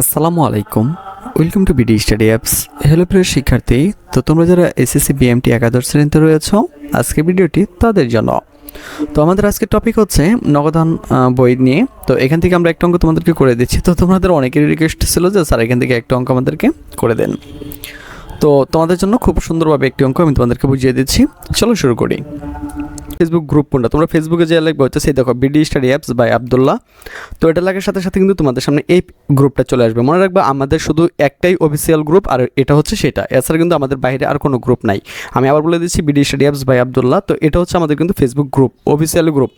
আসসালামু আলাইকুম, welcome to BD study apps. Hello প্রিয় শিক্ষার্থী, তো তোমরা যারা এসএসসি বিএমটি একাদশ শ্রেণীতে রয়েছো, আজকে ভিডিওটি তাদের জন্য। তো আমাদের আজকের টপিক হচ্ছে নগদান বই নিয়ে। তো এখান থেকে আমরা একটা অঙ্ক তোমাদেরকে করে দিচ্ছি। তো তোমাদের অনেকেরই রিকোয়েস্ট ছিল যে স্যার এখান থেকে একটা অঙ্ক আমাদেরকে করে দেন। তো তোমাদের জন্য খুব সুন্দরভাবে একটি অঙ্ক আমি তোমাদেরকে বুঝিয়ে দিচ্ছি। চলো শুরু করি। ফেসবুক গ্রুপ কোনটা, তোমরা ফেসবুকে যে লিখবে হচ্ছে সেই দেখো BD study apps by Abdullah. তো এটা লাগার সাথে সাথে কিন্তু তোমাদের সামনে এই গ্রুপটা চলে আসবে। মনে রাখবে আমাদের শুধু একটাই অফিসিয়াল গ্রুপ, আর এটা হচ্ছে সেটা। এছাড়া কিন্তু আমাদের বাইরে আর কোনো গ্রুপ নাই। আমি আবার বলে দিচ্ছি BD study apps by Abdullah. তো এটা হচ্ছে আমাদের কিন্তু ফেসবুক গ্রুপ, অফিসিয়াল গ্রুপ।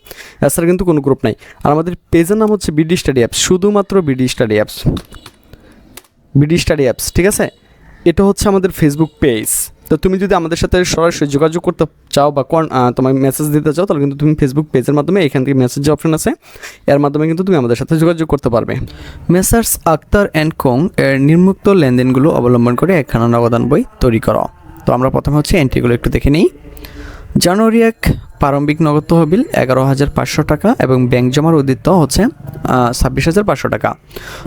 এছাড়া কিন্তু কোনো গ্রুপ নাই। আর আমাদের পেজের নাম হচ্ছে বিডি স্টাডি অ্যাপস, শুধুমাত্র BD study apps, BD study apps, ঠিক আছে। এটা হচ্ছে আমাদের ফেসবুক পেজ। তো তুমি যদি আমাদের সাথে সরাসরি যোগাযোগ করতে চাও বা তোমার মেসেজ দিতে চাও, তাহলে কিন্তু তুমি ফেসবুক পেজের মাধ্যমে এখান থেকে মেসেজ যে অপশন আছে এর মাধ্যমে কিন্তু তুমি আমাদের সাথে যোগাযোগ করতে পারবে। মেসার্স আক্তার অ্যান্ড কোং এর নির্মুক্ত লেনদেনগুলো অবলম্বন করে একখানা নগদান বই তৈরি করো। তো আমরা প্রথমে হচ্ছে এন্ট্রিগুলো একটু দেখে নিই। জানুয়ারি 1 প্রারম্ভিক নগদ তহবিল 11,500 টাকা এবং ব্যাংক জমার উদ্দিত্ত হচ্ছে 26,500 টাকা।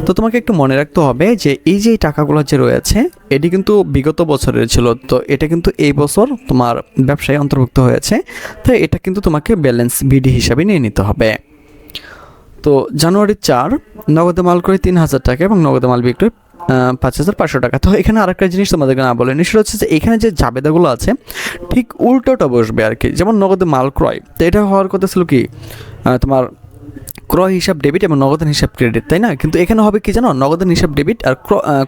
তো তোমাকে একটু মনে রাখতে হবে যে এই যে টাকাগুলো যে রয়েছে এটি কিন্তু বিগত বছরের ছিল। তো এটা কিন্তু এই বছর তোমার ব্যবসায় অন্তর্ভুক্ত হয়েছে। তো এটা কিন্তু তোমাকে ব্যালেন্স বিডি হিসাবে নিয়ে নিতে হবে। তো জানুয়ারি 4 নগদে মাল করে 3,000 টাকা এবং নগদে মাল বিক্রয় 5,500 টাকা। তো এখানে আরেকটা জিনিস তোমাদেরকে না বলেনি, সেটা হচ্ছে যে এখানে যে জাবেদাগুলো আছে ঠিক উল্টোটা বসবে আর কি। যেমন নগদে মাল ক্রয়, তো এটা হওয়ার কথা ছিল কি তোমার ক্রয় হিসাব ডেবিট এবং নগদান হিসাব ক্রেডিট, তাই না? কিন্তু এখানে হবে কি জানো, নগদান হিসাব ডেবিট আর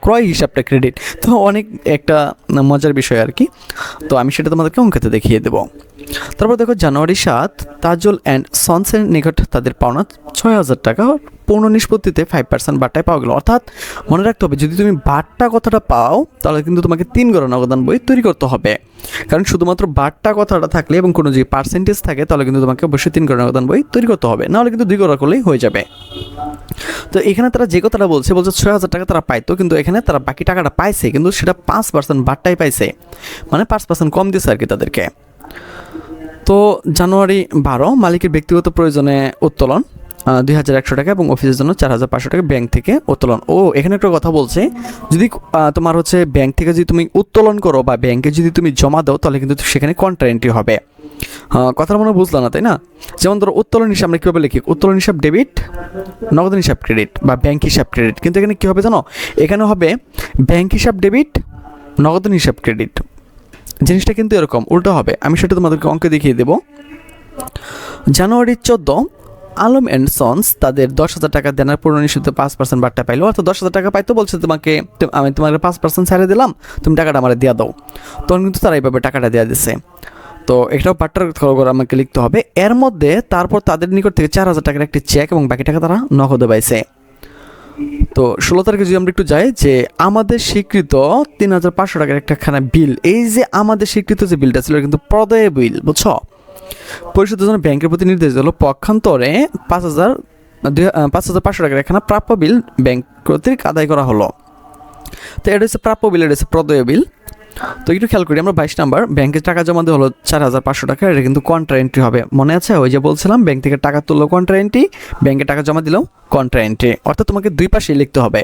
ক্রয় হিসাবটা ক্রেডিট। তো অনেক একটা মজার বিষয় আর কি। তো আমি সেটা তোমাদেরকে অঙ্কেতে দেখিয়ে দেবো। তারপর দেখো জানুয়ারি 7 তাজুল অ্যান্ড সন্সের নিকট তাদের পাওনা 6,000 টাকা পূর্ণ নিষ্পত্তিতে 5% বাট্টায় পাওয়া গেল। অর্থাৎ মনে রাখতে হবে, যদি তুমি বাট্টা কথাটা পাও তাহলে কিন্তু তোমাকে 3 গড়া নগদান বই তৈরি করতে হবে। কারণ শুধুমাত্র বাট্টা কথাটা থাকলে এবং কোনো যদি পার্সেন্টেজ থাকে তাহলে কিন্তু তোমাকে অবশ্যই 3 গড়া নগদান বই তৈরি করতে হবে, নাহলে কিন্তু 2 গড়া করলেই হয়ে যাবে। তো এখানে তারা যে কথাটা বলছে 6,000 টাকা তারা পাইতো, কিন্তু এখানে তারা বাকি টাকাটা পাইছে, কিন্তু সেটা 5% বাট্টায় পাইছে, মানে 5% কম দিচ্ছে আর কি তাদেরকে। তো জানুয়ারি 12 মালিকের ব্যক্তিগত প্রয়োজনে উত্তোলন 2,100 টাকা এবং অফিসের জন্য 4,500 টাকা ব্যাংক থেকে উত্তোলন। ও এখানে একটা কথা বলছে, যদি তোমার হচ্ছে ব্যাংক থেকে যদি তুমি উত্তোলন করো বা ব্যাংকে যদি তুমি জমা দাও তাহলে কিন্তু সেখানে কন্ট্রা এন্ট্রি হবে। কথাটা মনে বুঝলো না, তাই না? যেমন ধরো উত্তোলন হিসাব আমরা কীভাবে লিখি, উত্তোলন হিসাব ডেবিট, নগদান হিসাব ক্রেডিট বা ব্যাংক হিসাব ক্রেডিট। কিন্তু এখানে কী হবে জানো, এখানে হবে ব্যাংক হিসাব ডেবিট, নগদান হিসাব ক্রেডিট। জিনিসটা কিন্তু এরকম উল্টো হবে। আমি সেটা তোমাদেরকে অঙ্কে দেখিয়ে দেবো। জানুয়ারি 14 আলম অ্যান্ড সন্স তাদের 10,000 টাকা দেনার পূর্ণ নিশ্চিত 5% বাট্টা পাইলো। অর্থাৎ 10,000 টাকা পাইতো, বলছে তোমাকে আমি তোমাকে 5% ছাড়ে দিলাম, তুমি টাকাটা আমার দিয়ে দাও। তখন কিন্তু তারা এইভাবে টাকাটা দেওয়া দিচ্ছে। তো এটাও বাট্টার করে আমাকে লিখতে হবে। এর মধ্যে তারপর তাদের নিকট থেকে 4,000 টাকার একটি চেক এবং বাকি টাকা তারা নগদে পাইছে। তো 16 তারিখে যদি আমরা একটু যাই, যে আমাদের স্বীকৃত 3,500 টাকার একটাখানা বিল, এই যে আমাদের স্বীকৃত যে বিলটা ছিল কিন্তু প্রদেয় বিল, বুঝছো? পরিশোধের জন্য ব্যাংকের প্রতি নির্দেশ দিল, পক্ষান্তরে 5,500 টাকার একখানা প্রাপ্য বিল ব্যাংক কর্তৃক আদায় করা হলো। তো এটা হচ্ছে প্রাপ্য বিল, এটা হচ্ছে প্রদেয় বিল। তো একটু খেয়াল করি আমরা, 22 নাম্বার ব্যাংকে টাকা জমা দেওয়া হলো 4,500 টাকা। এটা কিন্তু কন্ট্রা এন্ট্রি হবে, মনে আছে? ওই যে বলছিলাম ব্যাংক থেকে টাকা তুললো কন্ট্রা এন্ট্রি, ব্যাংকে টাকা জমা দিলেও কন্ট্রা এন্ট্রি, অর্থাৎ তোমাকে দুই পাশেই লিখতে হবে।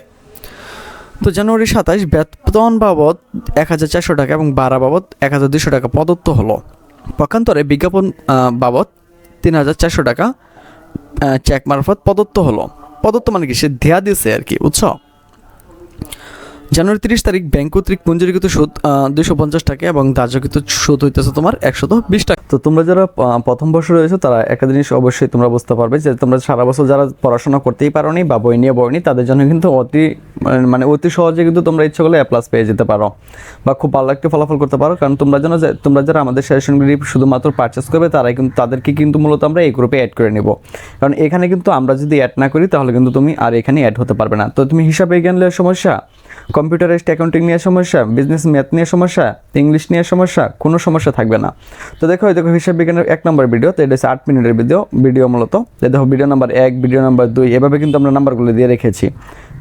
তো জানুয়ারি 27 বেতন বাবদ 1,400 টাকা এবং ভাড়া বাবদ 1,200 টাকা প্রদত্ত হলো। পক্ষান্তরে বিজ্ঞাপন বাবদ 3,400 টাকা চেক মারফত প্রদত্ত হলো। প্রদত্ত মানে কি, সে দেয়া দিয়েছে আর কি, বুঝছো? জানুয়ারি 30 তারিখ ব্যাংক কর্তৃক মঞ্জুরিকৃত সুদ 250 টাকা এবং ধার্যকৃত সুদ হইতেছে তোমার 120 টাকা। তো তোমরা যারা প্রথম বর্ষ রয়েছে তারা একটা জিনিস অবশ্যই তোমরা বুঝতে পারবে, যে তোমরা সারা বছর যারা পড়াশোনা করতেই পারোনি বা বই নিয়ে পড়নি, তাদের জন্য কিন্তু অতি সহজে কিন্তু তোমরা ইচ্ছে করলে A+ পেয়ে যেতে পারো বা খুব ভালো একটা ফলাফল করতে পারো। কারণ তোমরা যারা আমাদের সাজেশনগুলি শুধুমাত্র পারচেস করবে তাদেরকে কিন্তু মূলত আমরা এই গ্রুপে অ্যাড করে নেব। কারণ এখানে কিন্তু আমরা যদি অ্যাড না করি তাহলে কিন্তু তুমি আর এখানে অ্যাড হতে পারবে না। তো তুমি হিসাব বিজ্ঞান নিয়ে সমস্যা, কম্পিউটারাইজড অ্যাকাউন্টিং নিয়ে সমস্যা, বিজনেস ম্যাথ নিয়ে সমস্যা, ইংলিশ নিয়ে সমস্যা, কোনো সমস্যা থাকবে না। তো দেখো হিসাব বিজ্ঞানের 1 নম্বর ভিডিও, তো এটা হচ্ছে 8 মিনিটের ভিডিও মূলত। দেখো ভিডিও নাম্বার 1, ভিডিও নাম্বার 2, এভাবে কিন্তু আমরা নাম্বারগুলো দিয়ে রেখেছি।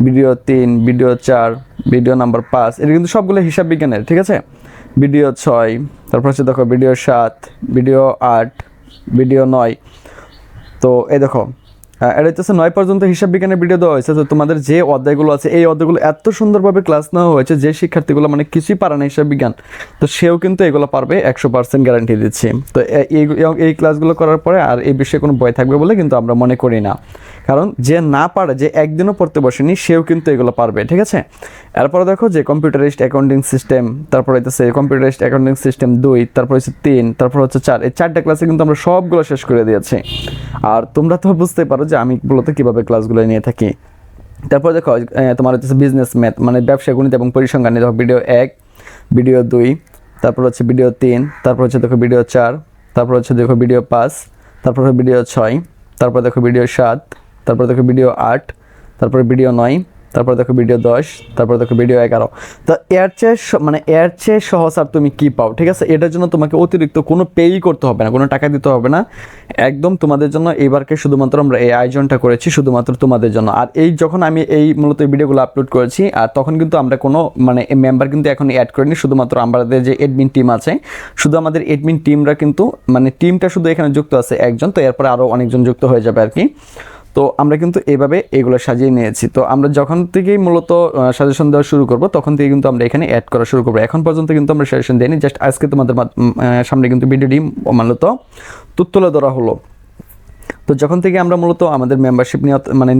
ভিডিও 3, ভিডিও 4, ভিডিও নাম্বার 5, এটা কিন্তু সবগুলো হিসাব বিজ্ঞানের, ঠিক আছে? ভিডিও 6, তারপর হচ্ছে দেখো ভিডিও 7, ভিডিও 8, ভিডিও 9। তো এই দেখো এটা হচ্ছে 9 পর্যন্ত হিসাব বিজ্ঞানের ভিডিও দেওয়া হয়েছে। তো তোমাদের যে অধ্যায়গুলো আছে এই অধ্যায়গুলো এত সুন্দরভাবে ক্লাস নেওয়া হয়েছে যে শিক্ষার্থীগুলো মানে কিছুই পারে না হিসাব বিজ্ঞান, তো সেও কিন্তু এগুলো পারবে 100% গ্যারান্টি দিচ্ছি। তো এই ক্লাসগুলো করার পরে আর এই বিষয়ে কোনো ভয় থাকবে বলে কিন্তু আমরা মনে করি না, কারণ যে না পারে, যে একদিনও পড়তে বসেনি, সেও কিন্তু এগুলো পারবে, ঠিক আছে। এরপরে দেখো যে কম্পিউটারাইজড অ্যাকাউন্টিং সিস্টেম, তারপরে হচ্ছে কম্পিউটারাইজড অ্যাকাউন্টিং সিস্টেম 2, তারপর হচ্ছে 3, তারপর হচ্ছে 4, এই 4টা ক্লাসে কিন্তু আমরা সবগুলো শেষ করে দিয়েছি। আর তোমরা তো বুঝতে পারো যে আমি মূলত কীভাবে ক্লাসগুলো নিয়ে থাকি। তারপর দেখো তোমার হচ্ছে বিজনেস ম্যাথ মানে ব্যবসা গণিত এবং পরিসংখ্যান, দেখো ভিডিও 1, ভিডিও 2, তারপর হচ্ছে ভিডিও 3, তারপর হচ্ছে দেখো ভিডিও 4, তারপর হচ্ছে দেখো ভিডিও 5, তারপর ভিডিও 6, তারপর দেখো ভিডিও 7, তারপর দেখো ভিডিও 8, তারপর ভিডিও 9, তারপর দেখো ভিডিও 10, তারপর দেখো ভিডিও 11। তো এর চেয়ে সহজ আর তুমি কি পাও, ঠিক আছে। এটার জন্য তোমাকে অতিরিক্ত কোনো পেই করতে হবে না, কোনো টাকা দিতে হবে না, একদম তোমাদের জন্য এইবারকে শুধুমাত্র আমরা এই আয়োজনটা করেছি শুধুমাত্র তোমাদের জন্য। আর এই যখন আমি এই মূলত এই ভিডিওগুলো আপলোড করেছি, আর তখন কিন্তু আমরা কোনো মানে মেম্বার কিন্তু এখন অ্যাড করিনি, শুধুমাত্র আমাদের যে এডমিন টিম আছে, শুধু আমাদের এডমিন টিমরা কিন্তু মানে টিমটা শুধু এখানে যুক্ত আছে একজন, তো এরপরে আরও অনেকজন যুক্ত হয়ে যাবে আর কি। তো আমরা কিন্তু এইভাবে এগুলো সাজিয়ে নিয়েছি। তো আমরা যখন থেকেই মূলত সাজেশন দেওয়া শুরু করব তখন থেকে কিন্তু আমরা এখানে অ্যাড করা শুরু করবো। এখন পর্যন্ত কিন্তু আমরা সাজেশন দিইনি, জাস্ট আজকে তোমাদের সামনে কিন্তু ভিডিওটি মূলত তুলে ধরা হলো। তো যখন থেকে আমরা মূলত আমাদের মেম্বারশিপ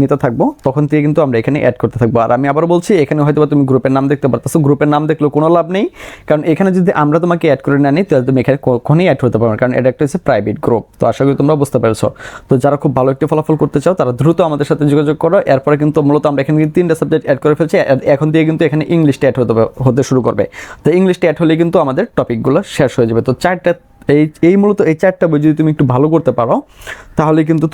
নিতে থাকবো তখন থেকে কিন্তু আমরা এখানে অ্যাড করতে থাকবো। আর আমি আবার বলছি, এখানে হয়তো তুমি গ্রুপের নাম দেখতে পারতেছো, গ্রুপের নাম দেখলেও কোনো লাভ নেই, কারণ এখানে যদি আমরা তোমাকে অ্যাড করে না নিই তাহলে তুমি এখানে কখনোই অ্যাড হতে পারবে না, কারণ এটা একটা হচ্ছে প্রাইভেট গ্রুপ। তো আশা করি তোমরা বুঝতে পেরেছো। তো যারা খুব ভালো একটি ফলাফল করতে চাও তারা দ্রুত আমাদের সাথে যোগাযোগ করো। এরপরে কিন্তু মূলত আমরা এখানে 3টা সাবজেক্ট অ্যাড করে ফেলছি, এখন দিয়ে কিন্তু এখানে ইংলিশটা অ্যাড হতে শুরু করবে। তো ইংলিশটা অ্যাড হলে কিন্তু আমাদের টপিকগুলো শেষ হয়ে যাবে। তো এই মূলত এই 4টা বই যদি তুমি একটু ভালো করতে পারো তাহলে কিন্তু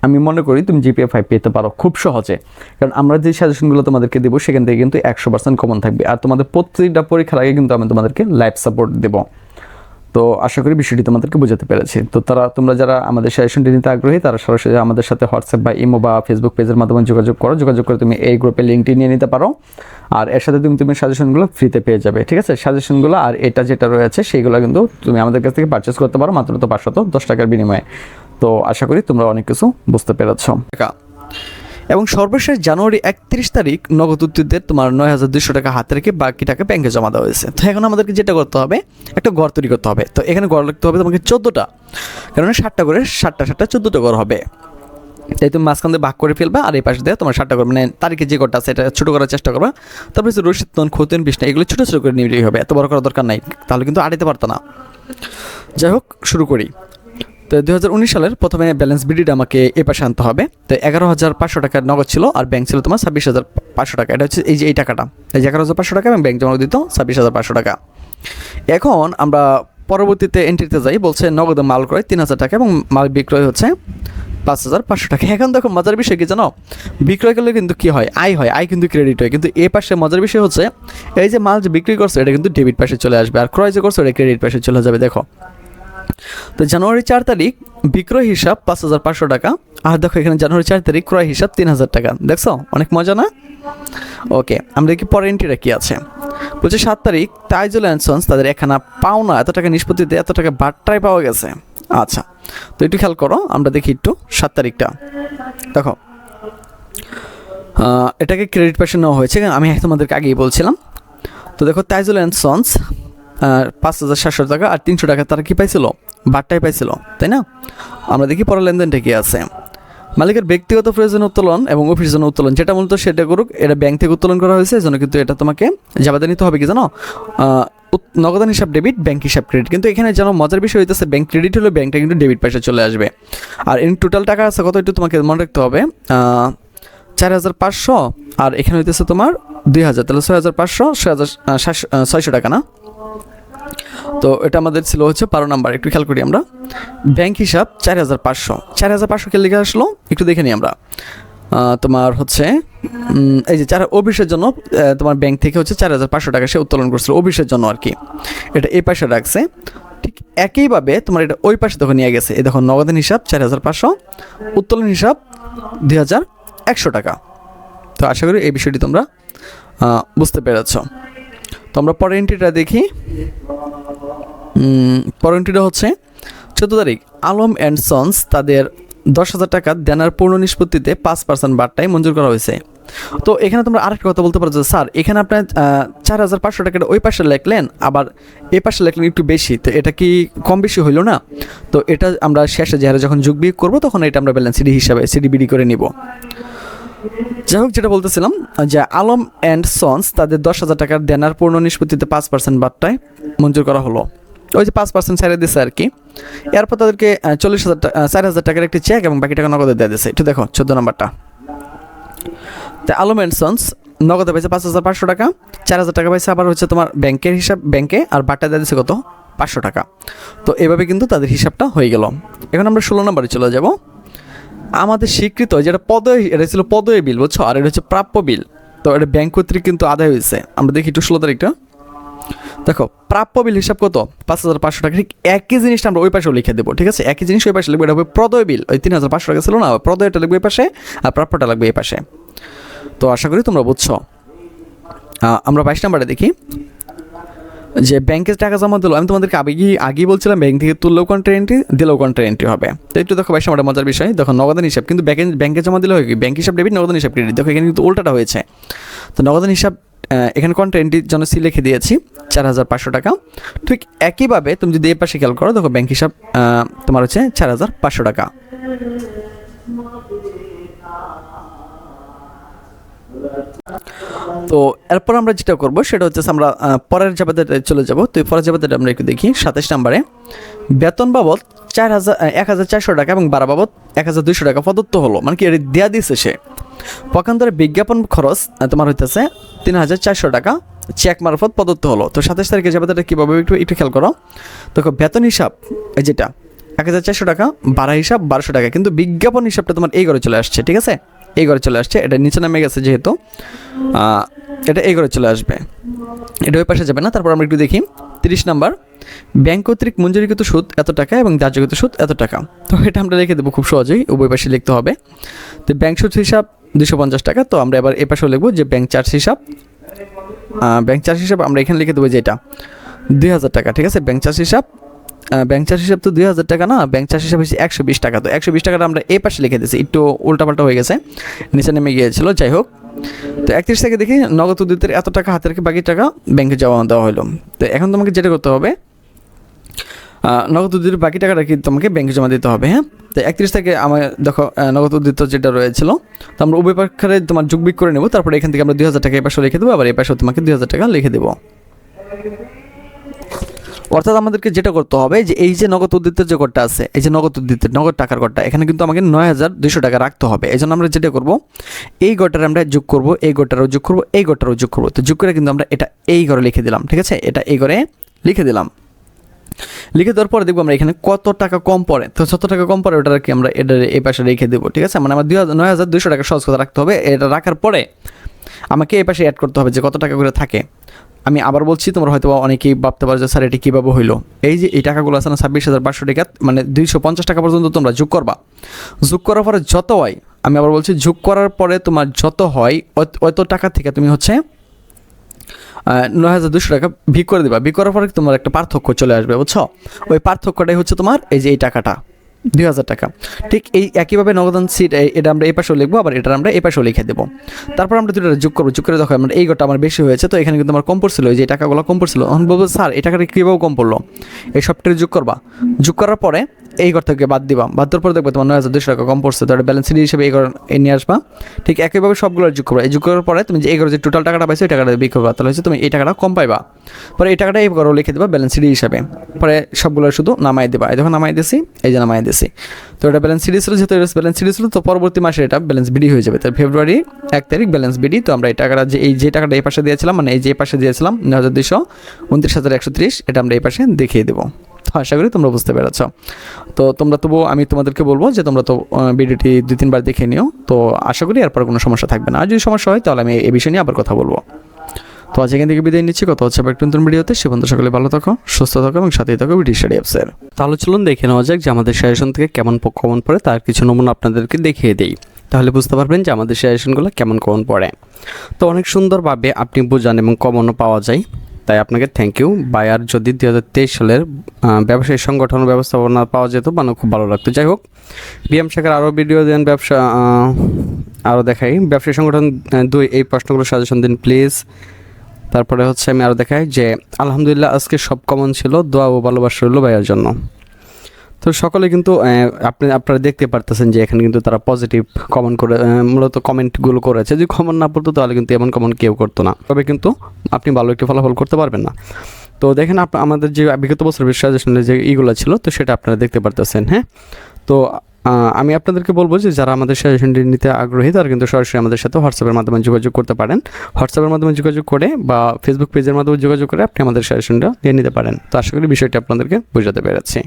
আমি মনে করি তুমি জিপিএ 5 পেতে পারো খুব সহজে, কারণ আমরা যে সাজেশনগুলো তোমাদেরকে দেবো সেখান থেকে কিন্তু 100% কমন থাকবে। আর তোমাদের প্রতিটা পরীক্ষার আগে কিন্তু আমি তোমাদেরকে লাইভ সাপোর্ট দেবো। তো আশা করি বিষয়টি তোমাদেরকে বোঝাতে পেরেছি। তো তোমরা যারা আমাদের সাজেশনটি নিতে আগ্রহী তারা সরাসরি আমাদের সাথে হোয়াটসঅ্যাপ বা ইমো বা ফেসবুক পেজের মাধ্যমে যোগাযোগ করে তুমি এই গ্রুপের লিঙ্কটি নিয়ে নিতে পারো। আর এর সাথে তুমি সাজেশনগুলো ফ্রিতে পেয়ে যাবে, ঠিক আছে। সাজেশনগুলো আর এটা যেটা রয়েছে সেইগুলো কিন্তু তুমি আমাদের কাছ থেকে পারচেস করতে পারো মাত্র তো 510 টাকার বিনিময়ে। তো আশা করি তোমরা অনেক কিছু বুঝতে পেরেছ। এবং সর্বশেষ জানুয়ারি 31 তারিখ নগদ উত্তীর্ণদের তোমার 9,200 টাকা হাতে রেখে বাকি টাকা ব্যাংকে জমা দেওয়া হয়েছে। তো এখন আমাদেরকে যেটা করতে হবে, একটা ঘর তৈরি করতে হবে। তো এখানে ঘর লিখতে হবে তোমাকে 14টা, কারণ 7টা করে 14টা ঘর হবে। তাই তুমি মাঝখান দিয়ে ভাগ করে ফেলবা, আর এই পাশে দিয়ে তোমার 7টা করে মানে তারিখে যে ঘরটা আছে এটা ছোটো করার চেষ্টা করবা। তারপরে রশিদ খতিয়ান বিছনা এগুলো ছোটো ছোটো করে নিলেই হবে, এত বড় করার দরকার নাই, তাহলে কিন্তু আড়াইতে পারতো না। যাই হোক, শুরু করি। তো 2019 সালের প্রথমে ব্যালেন্স বিডিটা আমাকে এ পাশে আনতে হবে। তো 11,500 টাকার নগদ ছিল, আর ব্যাংক ছিল তোমার 26,500 টাকা। এটা হচ্ছে এই টাকাটা, এই যে 11,500 টাকা এবং ব্যাংক জমা দিত 26,500 টাকা। এখন আমরা পরবর্তীতে এন্ট্রিতে যাই, বলছে নগদে মাল ক্রয় 3,000 টাকা এবং মাল বিক্রয় হচ্ছে 5,500 টাকা। এখন দেখো মজার বিষয় কি জানো, বিক্রয় করলে কিন্তু কি হয়, আয় কিন্তু ক্রেডিট হয়। কিন্তু এ পাশে মজার বিষয় হচ্ছে এই যে মাল যে বিক্রি করছে এটা কিন্তু ডেবিট পাশে চলে আসবে, আর ক্রয় যে করছে এটা ক্রেডিট পাশে চলে যাবে। দেখো, তো জানুয়ারি 4 তারিখ বিক্রয় হিসাব 5,500 টাকা, আর দেখো এখানে জানুয়ারি 4 তারিখ ক্রয় হিসাব 3,000 টাকা। দেখছো অনেক মজা না? ওকে, আমরা দেখি পরের এন্ট্রিটা কি আছে। বলছে 7 তারিখ তাইজুল অ্যান্ড সন্স তাদের একখানা পাওনা এত টাকা নিষ্পত্তিতে এত টাকা বাট্টায় পাওয়া গেছে। আচ্ছা, তো একটু খেয়াল করো, আমরা দেখি একটু 7 তারিখটা। দেখো, এটাকে ক্রেডিট পাশে নেওয়া হয়েছে, আমি তোমাদেরকে আগেই বলছিলাম। তো দেখো তাইজুল অ্যান্ড সন্স 5,700 টাকা আর 300 টাকা তারা কি পাইছিল, বাট্টায় পাইছিল, তাই না? আমরা দেখি পরের লেনদেনটা কি আছে। মালিকের ব্যক্তিগত প্রয়োজনে উত্তোলন এবং অফিসের জন্য উত্তোলন, যেটা মূলত সেটা করুক, এটা ব্যাংক থেকে উত্তোলন করা হয়েছে, এজন্য কিন্তু এটা তোমাকে জাবাদা নিতে হবে কি জানো, নগদান হিসাব ডেবিট, ব্যাংক হিসাব ক্রেডিট। কিন্তু এখানে যেন মজার বিষয় হইতেছে ব্যাংক ক্রেডিট হলে ব্যাংকটা কিন্তু ডেবিট পাশে চলে আসবে। আর এর টোটাল টাকা আছে কত একটু তোমাকে মনে রাখতে হবে, 4,500 আর এখানে হইতেছে তোমার 2,000, তাহলে 6,500, 6,600 টাকা না? তো এটা আমাদের ছিল হচ্ছে 12 নাম্বার। একটু খেয়াল করি আমরা, ব্যাংক হিসাব 4,500 কে লিখে আসলো, একটু দেখে নিই আমরা। তোমার হচ্ছে এই যে অফিসের জন্য তোমার ব্যাংক থেকে হচ্ছে 4,500 টাকা সে উত্তোলন করছিল অফিসের জন্য আর কি, এটা এই পাশে রাখছে। ঠিক একইভাবে তোমার এটা ওই পাশে তখন নিয়ে গেছে, এই দেখো নগদান হিসাব 4,500, উত্তোলন হিসাব 2,100 টাকা। তো আশা করি এই বিষয়টি তোমরা বুঝতে পেরেছ। তো আমরা পরের এন্ট্রিটা দেখি। পরের এন্ট্রিটা হচ্ছে 14 তারিখ আলম অ্যান্ড সন্স তাদের 10,000 টাকা দেনার পূর্ণ নিষ্পত্তিতে 5% বারটাই মঞ্জুর করা হয়েছে। তো এখানে তোমরা আরেকটা কথা বলতে পারো যে স্যার এখানে আপনার 4,500 টাকাটা ওই পাশে লিখলেন, আবার এই পাশে লিখলেন একটু বেশি, তো এটা কি কম বেশি হইলো না? তো এটা আমরা শেষে যে হারে যখন যোগ বিয়োগ করবো তখন এটা আমরা ব্যালেন্স সিডি হিসাবে সিডিবিডি করে নিব। যাই হোক, যেটা বলতেছিলাম যে আলম অ্যান্ড সন্স তাদের 10,000 টাকার দেনার পূর্ণ নিষ্পত্তিতে 5% বারটায় মঞ্জুর করা হলো। ওই যে 5% ছেড়ে দিচ্ছে আর কি। এরপর তাদেরকে 4,000 টাকার একটি চেক এবং বাকি টাকা নগদে দিয়ে দিচ্ছে। একটু দেখো 14 নম্বরটা। তো আলম অ্যান্ড সন্স নগদে পাইছে 5,500 টাকা, 4,000 টাকা পাইছে আবার হচ্ছে তোমার ব্যাংকের হিসাব ব্যাংকে, আর বারটা দিয়ে দিচ্ছে কত 500 টাকা। তো এভাবে কিন্তু তাদের হিসাবটা হয়ে গেল। এখন আমরা 16 নম্বরে চলে যাব। আমাদের স্বীকৃত যেটা এটা ছিল পদয় বিল, বুঝছো, আর এটা হচ্ছে প্রাপ্য বিল। তো এটা ব্যাংক কর্তৃক কিন্তু আদায় হয়েছে। আমরা দেখি একটু 16 তারিখটা। দেখো প্রাপ্য বিল হিসাব কত 5,500 টাকা। ঠিক একই জিনিসটা আমরা ওই পাশেও লিখে দেবো, ঠিক আছে? একই জিনিস ওই পাশে লিখবো। এটা হবে প্রদয় বিল, ওই 3,500 টাকা ছিল না, প্রদয়টা লিখবে এই পাশে আর প্রাপ্যটা লাগবে এই পাশে। তো আশা করি তোমরা বুঝছো। আমরা 22 নম্বরে দেখি যে ব্যাংকে টাকা জমা দিল। আমি তোমাদেরকে আগেই বলছিলাম ব্যাংক থেকে তুললেও কন্ট্রা এন্ট্রি, দিলেও কন্ট্রা এন্ট্রি হবে। তো একটু দেখো 22 নম্বরের মজার বিষয়, দেখো নগদান হিসাব কিন্তু ব্যাংকে জমা দিলে হয় কি ব্যাংক হিসাব ডেবিট, নগদান হিসাব ক্রেডিট। দেখো এখানে কিন্তু উল্টাটা হয়েছে। তো নগদান হিসাব এখানে কন্ট্রা এন্ট্রির জন্য সি লিখে দিয়েছি 4,500 টাকা। ঠিক একইভাবে তুমি যদি এই পাশে খেয়াল করো, দেখো ব্যাংক হিসাব তোমার হচ্ছে 4,500 টাকা। তো এরপর আমরা যেটা করবো সেটা হচ্ছে আমরা পরের জাবেদাতে চলে যাব। তো এই পরের জাবেদাটা আমরা একটু দেখি 27 নম্বরে। বেতন বাবদ 1,400 টাকা এবং ভাড়া বাবদ 1,200 টাকা প্রদত্ত হলো, মানে কি এটা দেওয়া দিয়েছে সে। পক্ষান্তরে বিজ্ঞাপন খরচ তোমার হইতেছে 3,400 টাকা চেক মারফত প্রদত্ত হলো। তো 27 তারিখে জাবেদাটা কীভাবে একটু খেয়াল করো। দেখো বেতন হিসাব এই যেটা 1,400 টাকা, ভাড়া হিসাব 1,200 টাকা, কিন্তু বিজ্ঞাপন হিসাবটা তোমার এই ঘরে চলে আসছে, ঠিক আছে? এই ঘরে চলে আসছে, এটা নিচে নামে গেছে যেহেতু এটা এই ঘরে চলে আসবে, এটা ওই পাশে যাবে না। তারপর আমরা একটু দেখি 30 নম্বর। ব্যাংক কর্তৃক মঞ্জুরিকৃত সুদ এত টাকা এবং ধার্যকৃত সুদ এত টাকা। তো এটা আমরা লিখে দেবো খুব সহজেই, উভয় পাশে লিখতে হবে। তো ব্যাংক সুদ হিসাব 250 টাকা। তো আমরা এবার এ পাশেও লিখবো যে ব্যাংক চার্জ হিসাব আমরা এখানে লিখে দেবো যে এটা 2,000 টাকা, ঠিক আছে? ব্যাংক চার্জ হিসাব তো 2,000 টাকা না, ব্যাংক চার্জ হিসাব হচ্ছে 120 টাকা। তো 120 টাকাটা আমরা এই পাশে লিখে দিয়েছি, একটু উল্টাপাল্টা হয়ে গেছে, নিচে নেমে গিয়েছিল। যাই হোক, তো 31 থেকে দেখি নগদ উদ্যোগের এত টাকা হাতে রেখে বাকি টাকা ব্যাংকে জমা দেওয়া হলো। তো এখন তোমাকে যেটা করতে হবে, নগদ উদ্যোগের বাকি টাকাটা কি তোমাকে ব্যাংকে জমা দিতে হবে। হ্যাঁ, তো 31 থেকে আমার দেখো নগদ উদ্যোগ যেটা রয়েছিল, তো আমরা উভয় পক্ষে তোমার যোগ বিয়োগ করে নেব। তারপরে এখান থেকে আমরা 2,000 টাকা এই পাশে লিখে দেবো, আবার এই পাশেও তোমাকে 2,000 টাকা লিখে দেবো। অর্থাৎ আমাদেরকে যেটা করতে হবে যে এই যে নগদ উদ্বৃত্তের যে কোডটা আছে, এই যে নগদ টাকার কোডটা, এখানে কিন্তু আমাকে 9,200 টাকা রাখতে হবে। এই জন্য আমরা যেটা করব, এই গোটার আমরা যোগ করব, এই গোটারও যোগ করব, এই গোটারও যোগ করব। তো যোগ করে কিন্তু আমরা এটা এই ঘরে লিখে দিলাম, ঠিক আছে? এটা এই ঘরে লিখে দিলাম। লিখে দেওয়ার পরে দেখবো আমরা এখানে কত টাকা কম পড়ে। তো যত টাকা কম পড়ে ওটা কি আমরা এটা এই পাশে রেখে দেবো, ঠিক আছে? মানে আমার 9,200 টাকা সহজ কথা রাখতে হবে। এটা রাখার পরে আমাকে এই পাশে অ্যাড করতে হবে যে কত টাকা করে থাকে। আমি আবার বলছি, তোমরা হয়তো অনেকেই ভাবতে পারো যে স্যার এটি কীভাবে হইলো। এই যে এই টাকাগুলো আছে না 26,500 টাকা, মানে 250 টাকা পর্যন্ত তোমরা যোগ করবা। যোগ করার পরে যত হয়, আমি আবার বলছি যোগ করার পরে তোমার যত হয় অত টাকা থেকে তুমি হচ্ছে 9,200 টাকা বিয়োগ করে দেবা। বিয়োগ করার পরে তোমার একটা পার্থক্য চলে আসবে, বুঝছো? ওই পার্থক্যটাই হচ্ছে তোমার এই যে এই টাকাটা 2,000 টাকা। ঠিক এই একইভাবে নগদান সিট এটা আমরা এই পাশেও লিখবো, আবার এটা আমরা এই পাশেও লিখে দেবো। তারপর আমরা দুটো যোগ করবো। যোগ করে দেখো আমরা এই গোটা আমার বেশি হয়েছে, তো এখানে কিন্তু আমার কম পড়ছিল, এই যে টাকাগুলো কম পড়ছিল। তখন বলবো স্যার এই টাকাটা কীভাবে কম পড়লো? এই সবটা যোগ করবা। যোগ করার পরে এই ঘর থেকে বাদ দিবা। বাদ দেওয়ার পরে দেখবো তোমার 9,200 টাকা কম পড়ছে, তো এটা ব্যালেন্স শিট হিসেবে এই ঘর নিয়ে আসবা। ঠিক একইভাবে সবগুলো যোগ করবা। এই যোগ করার পরে তুমি যে এই ঘরে যে টোটাল টাকাটা পাইছো, এই টাকাটা বিয়োগ করবা, তাহলে হচ্ছে তুমি এই টাকাটা কম পাইবা। পরে এই টাকাটা এই ঘরে লিখে দেবা ব্যালেন্স শিট হিসাবে। পরে সবগুলো শুধু নামাই দেবা। এই যখন নামাই দিছি, এই যে নামাই দিছি, তো এটা ব্যালেন্স শিট ছিল, যেহেতু ব্যালেন্স শিট ছিল, তো পরবর্তী মাসে এটা ব্যালেন্স বিডি হয়ে যাবে। তাই ফেব্রুয়ারি 1 তারিখ ব্যালেন্স বিডি। তো আমরা এই টাকাটা যে টাকাটা এই পাশে দিয়েছিলাম, মানে এই যে পাশে দিয়েছিলাম 9,200, 29,130, এটা আমরা এই পাশে দেখিয়ে দেবো। তো আশা করি তোমরা বুঝতে পেরেছ। তো তোমরা আমি তোমাদেরকে বলবো যে তোমরা তো ভিডিওটি 2-3 বার দেখে নিও। তো আশা করি এরপর কোনো সমস্যা থাকবে না। আর যদি সমস্যা হয় তাহলে আমি এই বিষয় নিয়ে আবার কথা বলবো। তো আজ এখান থেকে বিদায় নিচ্ছি। কথা হচ্ছে একটা নতুন ভিডিওতে। সে পর্যন্ত সকলে ভালো থাকো, সুস্থ থাকো এবং সাথেই থাকো বিডি স্টাডি অ্যাপসের। তাহলে চলুন দেখে নেওয়া যাক যে আমাদের সাজেশন থেকে কেমন কমন পড়ে, তার কিছু নমুনা আপনাদেরকে দেখিয়ে দিই। তাহলে বুঝতে পারবেন যে আমাদের সাজেশনগুলো কেমন কমন পড়ে। তো অনেক সুন্দরভাবে আপনি বোঝান এবং কমনও পাওয়া যায়। তাই আপনাকে থ্যাংক ইউ। বায়ার যদি 2023 সালের ব্যবসায়ী সংগঠন ব্যবস্থাপনা পাওয়া যেত মানে খুব ভালো লাগতো। যাই হোক, বিএম শাখার আরও ভিডিও দেন, ব্যবসা আরও দেখাই ব্যবসায়ী সংগঠন 2 এই প্রশ্নগুলো সাজেশন দিন প্লিজ। তারপরে হচ্ছে আমি আরও দেখাই যে আলহামদুলিল্লাহ আজকে সব কমন ছিল, দোয়া ও ভালোবাসা রইল ভাইয়ার জন্য। তো সকলে কিন্তু আপনারা দেখতে পারতেছেন যে এখানে কিন্তু তারা পজিটিভ কমেন্ট করে মূলত কমেন্টগুলো করেছে। যদি কমেন্ট না পড়তো তাহলে কিন্তু এমন কমেন্ট কেউ করতো না, তবে কিন্তু আপনি ভালো একটি ফলাফল করতে পারবেন না। তো দেখেন আমাদের যে বিগত বছরের সাজেশনের যে ইগুলো ছিল তো সেটা আপনারা দেখতে পারতেছেন। হ্যাঁ, তো আমি আপনাদেরকে বলবো যে যারা আমাদের সাজেশনটি নিতে আগ্রহী তারা কিন্তু সরাসরি আমাদের সাথে হোয়াটসঅ্যাপের মাধ্যমে যোগাযোগ করতে পারেন। হোয়াটসঅ্যাপের মাধ্যমে যোগাযোগ করে বা ফেসবুক পেজের মাধ্যমে যোগাযোগ করে আপনি আমাদের সাজেশনটা নিয়ে নিতে পারেন। তো আশা করি বিষয়টি আপনাদেরকে বোঝাতে পেরেছি।